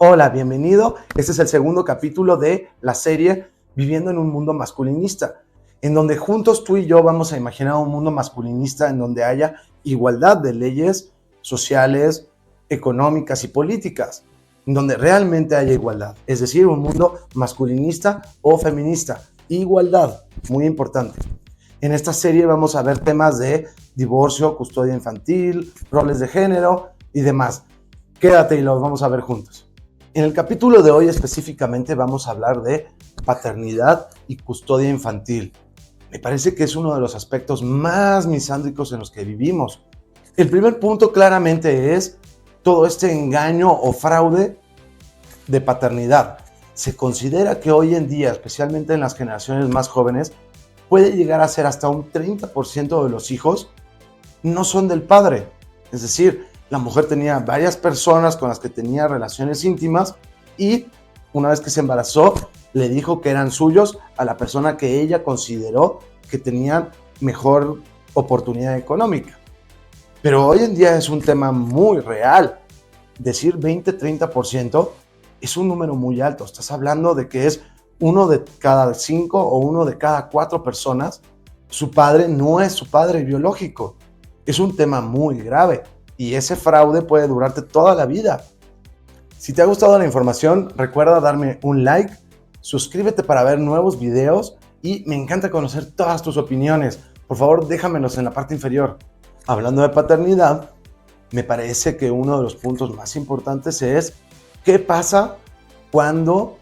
Hola, bienvenido. Este es el segundo capítulo de la serie Viviendo en un mundo masculinista, en donde juntos tú y yo vamos a imaginar un mundo masculinista en donde haya igualdad de leyes sociales, económicas y políticas, en donde realmente haya igualdad, es decir, un mundo masculinista o feminista. Igualdad, muy importante. En esta serie vamos a ver temas de divorcio, custodia infantil, roles de género y demás. Quédate y los vamos a ver juntos. En el capítulo de hoy específicamente vamos a hablar de paternidad y custodia infantil. Me parece que es uno de los aspectos más misándricos en los que vivimos. El primer punto claramente es todo este engaño o fraude de paternidad. Se considera que hoy en día, especialmente en las generaciones más jóvenes, puede llegar a ser hasta un 30% de los hijos no son del padre. Es decir, la mujer tenía varias personas con las que tenía relaciones íntimas y una vez que se embarazó, le dijo que eran suyos a la persona que ella consideró que tenía mejor oportunidad económica. Pero hoy en día es un tema muy real. Decir 20-30% es un número muy alto. Estás hablando de que es 1 de cada 5 o 1 de cada 4 personas. Su padre no es su padre biológico. Es un tema muy grave y ese fraude puede durarte toda la vida. Si te ha gustado la información, recuerda darme un like, suscríbete para ver nuevos videos y me encanta conocer todas tus opiniones. Por favor, déjamelos en la parte inferior. Hablando de paternidad, me parece que uno de los puntos más importantes es ¿qué pasa cuando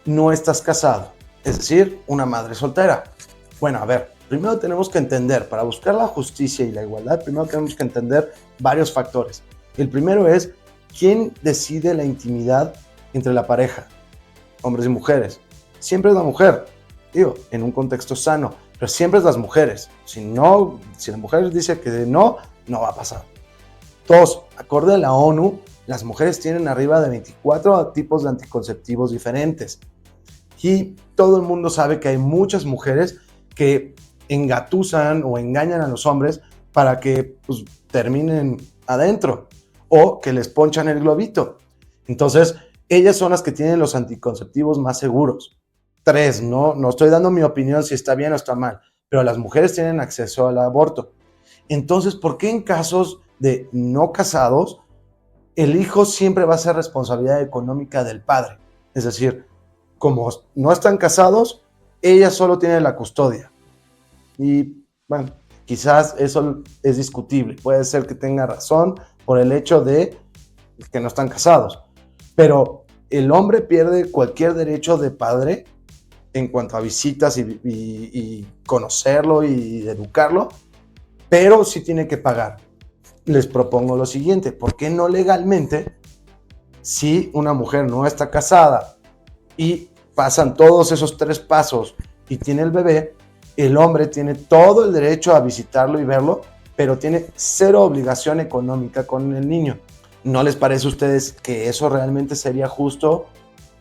no estás casado? Es decir, una madre soltera. Bueno, a ver, primero tenemos que entender, para buscar la justicia y la igualdad, primero tenemos que entender varios factores. El primero es, ¿quién decide la intimidad entre la pareja? Hombres y mujeres. Siempre es la mujer, digo, en un contexto sano, pero siempre es las mujeres. Si la mujer dice que no va a pasar. 2, acorde a la ONU, las mujeres tienen arriba de 24 tipos de anticonceptivos diferentes. Y todo el mundo sabe que hay muchas mujeres que engatusan o engañan a los hombres para que terminen adentro o que les ponchan el globito. Entonces, ellas son las que tienen los anticonceptivos más seguros. 3, no estoy dando mi opinión si está bien o está mal, pero las mujeres tienen acceso al aborto. Entonces, ¿por qué en casos de no casados, el hijo siempre va a ser responsabilidad económica del padre? Es decir, como no están casados, ella solo tiene la custodia. Y bueno, quizás eso es discutible. Puede ser que tenga razón por el hecho de que no están casados. Pero el hombre pierde cualquier derecho de padre en cuanto a visitas y conocerlo y educarlo, pero sí tiene que pagar. Les propongo lo siguiente, ¿por qué no legalmente, si una mujer no está casada y pasan todos esos 3 pasos y tiene el bebé, el hombre tiene todo el derecho a visitarlo y verlo, pero tiene 0 obligación económica con el niño? ¿No les parece a ustedes que eso realmente sería justo,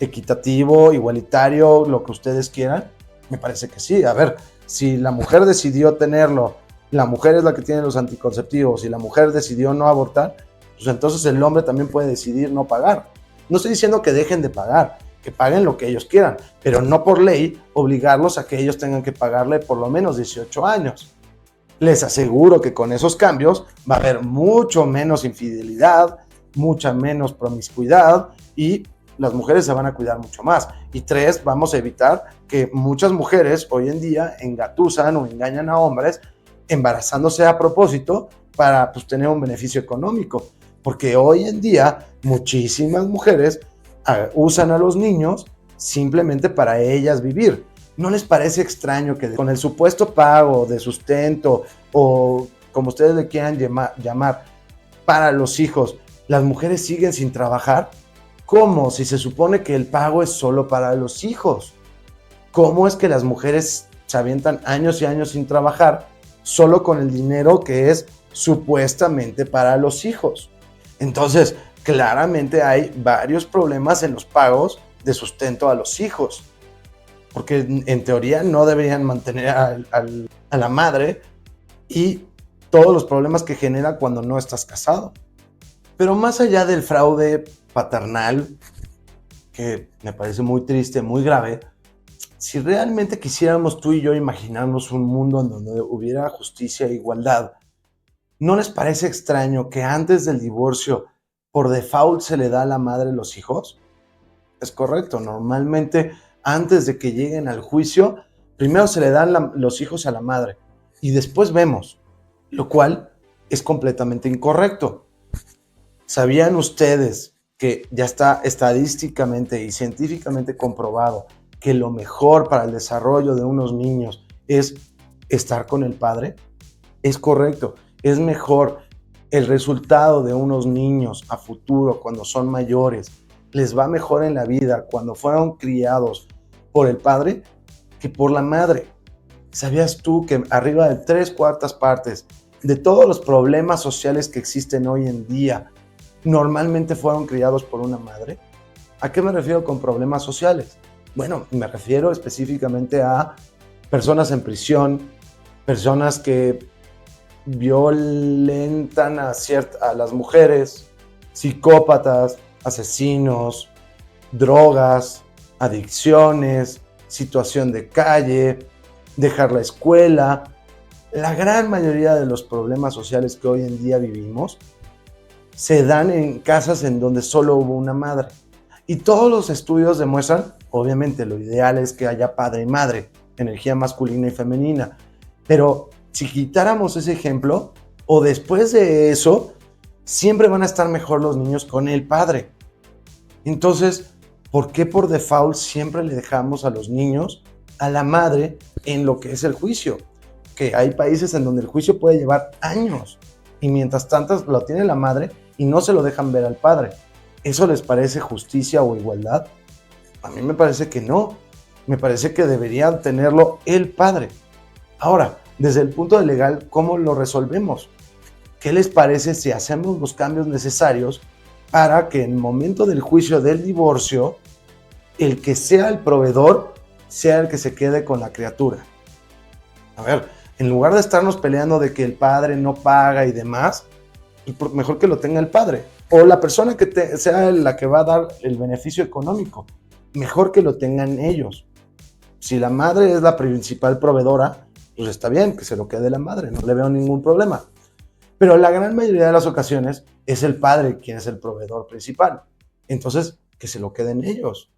equitativo, igualitario, lo que ustedes quieran? Me parece que sí. A ver, si la mujer decidió tenerlo, la mujer es la que tiene los anticonceptivos y la mujer decidió no abortar, pues entonces el hombre también puede decidir no pagar. No estoy diciendo que dejen de pagar, que paguen lo que ellos quieran, pero no por ley obligarlos a que ellos tengan que pagarle por lo menos 18 años. Les aseguro que con esos cambios va a haber mucho menos infidelidad, mucha menos promiscuidad y las mujeres se van a cuidar mucho más. Y 3, vamos a evitar que muchas mujeres hoy en día engatusan o engañan a hombres embarazándose a propósito para tener un beneficio económico. Porque hoy en día muchísimas mujeres usan a los niños simplemente para ellas vivir. ¿No les parece extraño que con el supuesto pago de sustento o como ustedes le quieran llamar para los hijos, las mujeres siguen sin trabajar? ¿Cómo? Si se supone que el pago es solo para los hijos. ¿Cómo es que las mujeres se avientan años y años sin trabajar solo con el dinero que es supuestamente para los hijos? Entonces, claramente hay varios problemas en los pagos de sustento a los hijos, porque en teoría no deberían mantener a la madre y todos los problemas que genera cuando no estás casado. Pero más allá del fraude paternal, que me parece muy triste, muy grave. Si realmente quisiéramos tú y yo imaginarnos un mundo en donde hubiera justicia e igualdad, ¿no les parece extraño que antes del divorcio, por default, se le da a la madre los hijos? Es correcto, normalmente antes de que lleguen al juicio, primero se le dan los hijos a la madre y después vemos, lo cual es completamente incorrecto. ¿Sabían ustedes que ya está estadísticamente y científicamente comprobado que lo mejor para el desarrollo de unos niños es estar con el padre? Es correcto, es mejor el resultado de unos niños a futuro cuando son mayores, les va mejor en la vida cuando fueron criados por el padre que por la madre. ¿Sabías tú que arriba de 3/4 de todos los problemas sociales que existen hoy en día normalmente fueron criados por una madre? ¿A qué me refiero con problemas sociales? Bueno, me refiero específicamente a personas en prisión, personas que violentan a las mujeres, psicópatas, asesinos, drogas, adicciones, situación de calle, dejar la escuela. La gran mayoría de los problemas sociales que hoy en día vivimos se dan en casas en donde solo hubo una madre. Y todos los estudios demuestran, obviamente lo ideal es que haya padre y madre, energía masculina y femenina, pero si quitáramos ese ejemplo, o después de eso, siempre van a estar mejor los niños con el padre. Entonces, ¿por qué por default siempre le dejamos a los niños a la madre en lo que es el juicio? Que hay países en donde el juicio puede llevar años y mientras tanto lo tiene la madre y no se lo dejan ver al padre. ¿Eso les parece justicia o igualdad? A mí me parece que no. Me parece que debería tenerlo el padre. Ahora, desde el punto de legal, ¿cómo lo resolvemos? ¿Qué les parece si hacemos los cambios necesarios para que en el momento del juicio del divorcio, el que sea el proveedor sea el que se quede con la criatura? A ver, en lugar de estarnos peleando de que el padre no paga y demás, mejor que lo tenga el padre. O la persona que sea la que va a dar el beneficio económico, mejor que lo tengan ellos. Si la madre es la principal proveedora, pues está bien, que se lo quede la madre, no le veo ningún problema. Pero la gran mayoría de las ocasiones es el padre quien es el proveedor principal. Entonces, que se lo queden ellos.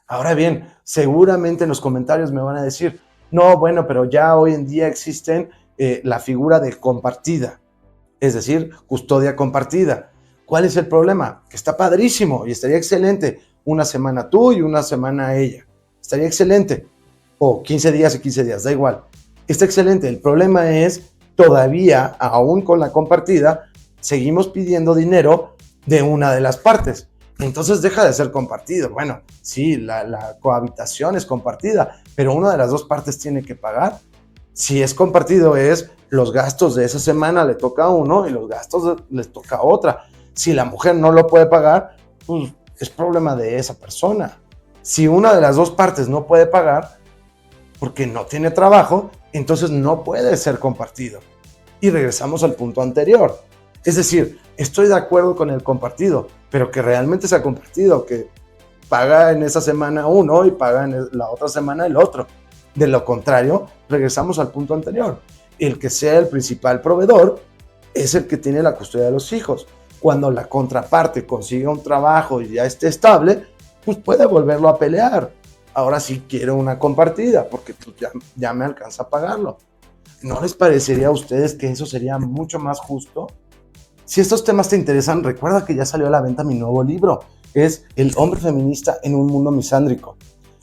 Ahora bien, seguramente en los comentarios me van a decir, no, bueno, pero ya hoy en día existen la figura de compartida, es decir, custodia compartida. ¿Cuál es el problema? Que está padrísimo y estaría excelente. Una semana tú y una semana ella. Estaría excelente. O 15 días y 15 días, da igual. Está excelente. El problema es, todavía, aún con la compartida, seguimos pidiendo dinero de una de las partes. Entonces deja de ser compartido. Bueno, sí, la cohabitación es compartida, pero una de las dos partes tiene que pagar. Si es compartido, es los gastos de esa semana le toca a uno y los gastos les toca a otra. Si la mujer no lo puede pagar, pues es problema de esa persona. Si una de las dos partes no puede pagar porque no tiene trabajo, entonces no puede ser compartido. Y regresamos al punto anterior. Es decir, estoy de acuerdo con el compartido, pero que realmente sea compartido, que paga en esa semana uno y paga en la otra semana el otro. De lo contrario, regresamos al punto anterior. El que sea el principal proveedor es el que tiene la custodia de los hijos. Cuando la contraparte consiga un trabajo y ya esté estable, pues puede volverlo a pelear. Ahora sí quiero una compartida, porque pues ya me alcanza a pagarlo. ¿No les parecería a ustedes que eso sería mucho más justo? Si estos temas te interesan, recuerda que ya salió a la venta mi nuevo libro, que es El hombre feminista en un mundo misándrico.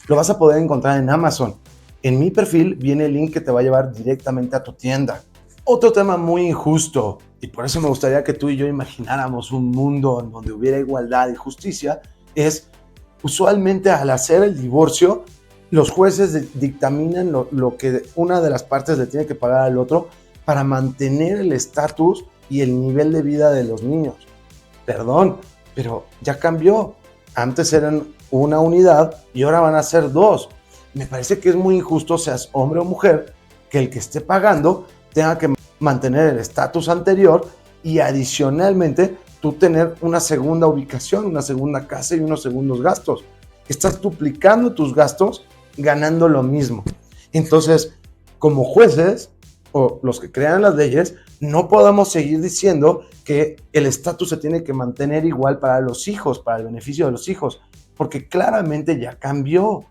Lo vas a poder encontrar en Amazon. En mi perfil viene el link que te va a llevar directamente a tu tienda. Otro tema muy injusto, y por eso me gustaría que tú y yo imagináramos un mundo en donde hubiera igualdad y justicia, es usualmente al hacer el divorcio, los jueces dictaminan lo que una de las partes le tiene que pagar al otro para mantener el estatus y el nivel de vida de los niños. Perdón, pero ya cambió. Antes eran una unidad y ahora van a ser dos. Me parece que es muy injusto, seas hombre o mujer, que el que esté pagando tenga que mantener el estatus anterior y adicionalmente tú tener una segunda ubicación, una segunda casa y unos segundos gastos. Estás duplicando tus gastos ganando lo mismo. Entonces, como jueces o los que crean las leyes, no podemos seguir diciendo que el estatus se tiene que mantener igual para los hijos, para el beneficio de los hijos, porque claramente ya cambió.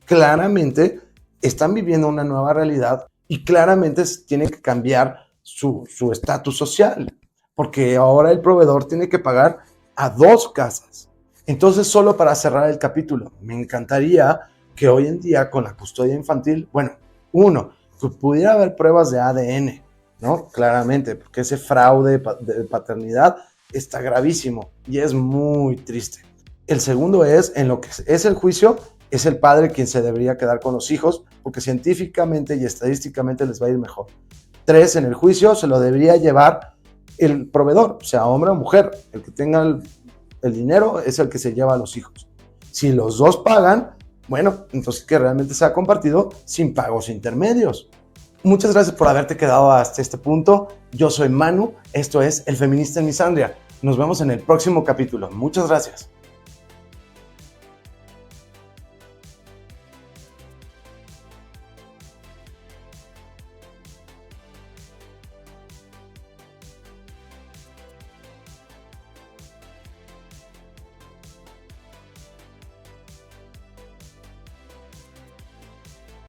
Claramente están viviendo una nueva realidad y claramente tiene que cambiar su estatus social, porque ahora el proveedor tiene que pagar a 2 casas. Entonces, solo para cerrar el capítulo, me encantaría que hoy en día con la custodia infantil, bueno, uno, que pudiera haber pruebas de ADN, ¿no? Claramente, porque ese fraude de paternidad está gravísimo y es muy triste. El segundo es, en lo que es el juicio, es el padre quien se debería quedar con los hijos, porque científicamente y estadísticamente les va a ir mejor. 3, en el juicio se lo debería llevar el proveedor, sea hombre o mujer. El que tenga el dinero es el que se lleva a los hijos. Si los dos pagan, bueno, entonces que realmente sea compartido sin pagos intermedios. Muchas gracias por haberte quedado hasta este punto. Yo soy Manu, esto es El Feminista en Misandria. Nos vemos en el próximo capítulo. Muchas gracias.